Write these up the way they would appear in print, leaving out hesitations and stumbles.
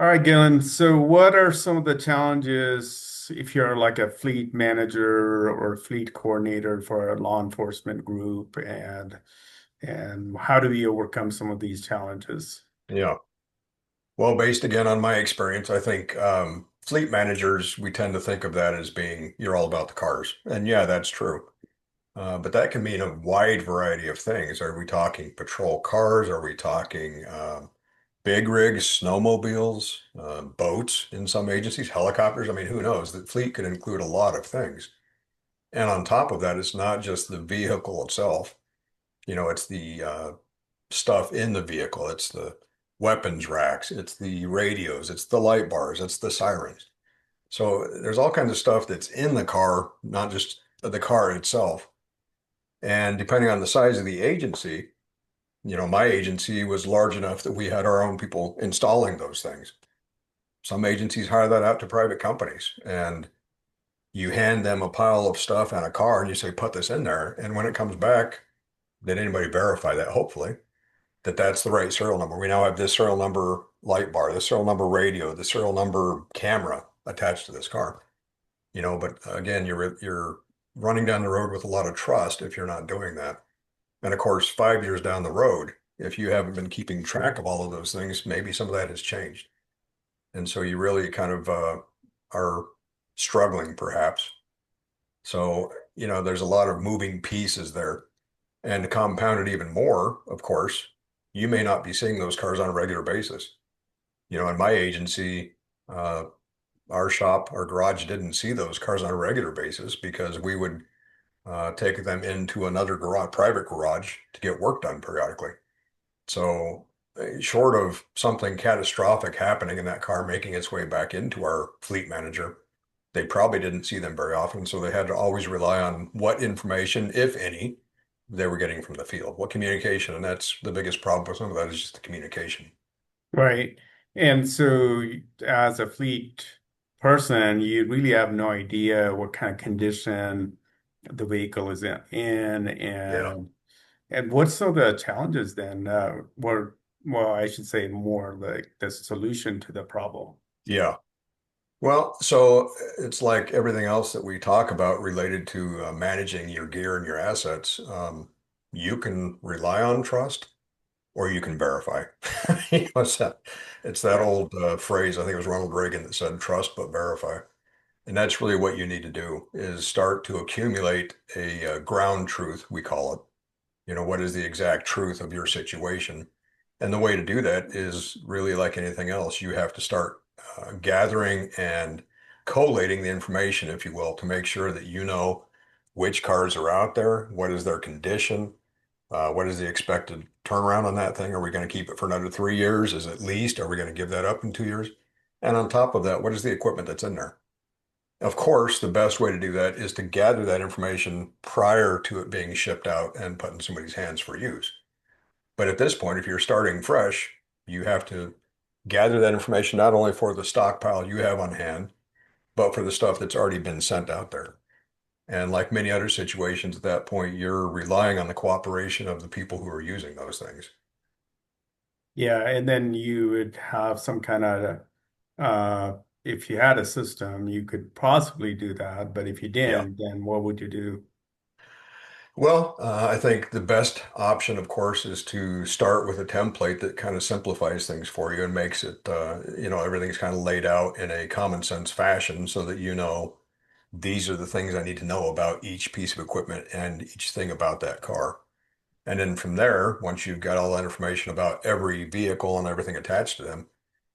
All right, Gillen. So, what are some of the challenges if you're like a fleet manager or fleet coordinator for a law enforcement group, and how do we overcome some of these challenges? Yeah. Well, based again on my experience, I think fleet managers, we tend to think of that as being you're all about the cars. And yeah, that's true. But that can mean a wide variety of things. Are we talking patrol cars? Are we talking big rigs, snowmobiles, boats in some agencies, helicopters? I mean, who knows? The fleet could include a lot of things. And on top of that, it's not just the vehicle itself. It's the stuff in the vehicle. It's the weapons racks, it's the radios, it's the light bars, it's the sirens. So there's all kinds of stuff that's in the car, not just the car itself. And depending on the size of the agency, my agency was large enough that we had our own people installing those things. Some agencies hire that out to private companies, and you hand them a pile of stuff and a car, and you say, put this in there. And when it comes back, did anybody verify that? Hopefully, that that's the right serial number. We now have this serial number light bar, this serial number radio, the serial number camera attached to this car. But again, you're running down the road with a lot of trust if you're not doing that. And of course, 5 years down the road, if you haven't been keeping track of all of those things, maybe some of that has changed. And so you really kind of are struggling perhaps. So, there's a lot of moving pieces there. And to compound it even more, of course, you may not be seeing those cars on a regular basis. In my agency, uh, our shop, our garage didn't see those cars on a regular basis because we would take them into another garage, private garage to get work done periodically. So, short of something catastrophic happening in that car making its way back into our fleet manager, they probably didn't see them very often. So they had to always rely on what information, if any, they were getting from the field, what communication. And that's the biggest problem with some of that is just the communication. Right. And so, as a fleet person, you really have no idea what kind of condition the vehicle is in, Yeah. and what's some of the challenges then? Well, I should say more like the solution to the problem. Yeah. Well, so it's like everything else that we talk about related to managing your gear and your assets. You can rely on trust or you can verify. It's that Right. old phrase, I think it was Ronald Reagan that said, trust but verify. And that's really what you need to do is start to accumulate a ground truth, we call it. What is the exact truth of your situation? And the way to do that is really like anything else. You have to start gathering and collating the information, if you will, to make sure that you know which cars are out there, what is their condition, what is the expected turnaround on that thing? Are we going to keep it for another 3 years? Is it leased? Are we going to give that up in 2 years? And on top of that, what is the equipment that's in there? Of course, the best way to do that is to gather that information prior to it being shipped out and put in somebody's hands for use. But at this point, if you're starting fresh, you have to gather that information not only for the stockpile you have on hand, but for the stuff that's already been sent out there. And like many other situations at that point, you're relying on the cooperation of the people who are using those things. Yeah, and then you would have some kind of if you had a system, you could possibly do that, but if you Yeah. didn't, then what would you do? Well, I think the best option, of course, is to start with a template that kind of simplifies things for you and makes it, everything's kind of laid out in a common sense fashion so that these are the things I need to know about each piece of equipment and each thing about that car. And then from there, once you've got all that information about every vehicle and everything attached to them,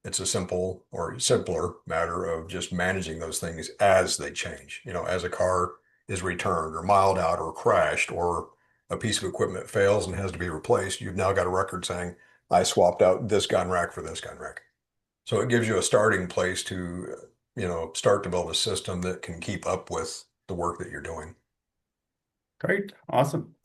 it's a simple or simpler matter of just managing those things as they change. As a car is returned or miled out or crashed or a piece of equipment fails and has to be replaced, you've now got a record saying, I swapped out this gun rack for this gun rack. So it gives you a starting place to, start to build a system that can keep up with the work that you're doing. Great, awesome.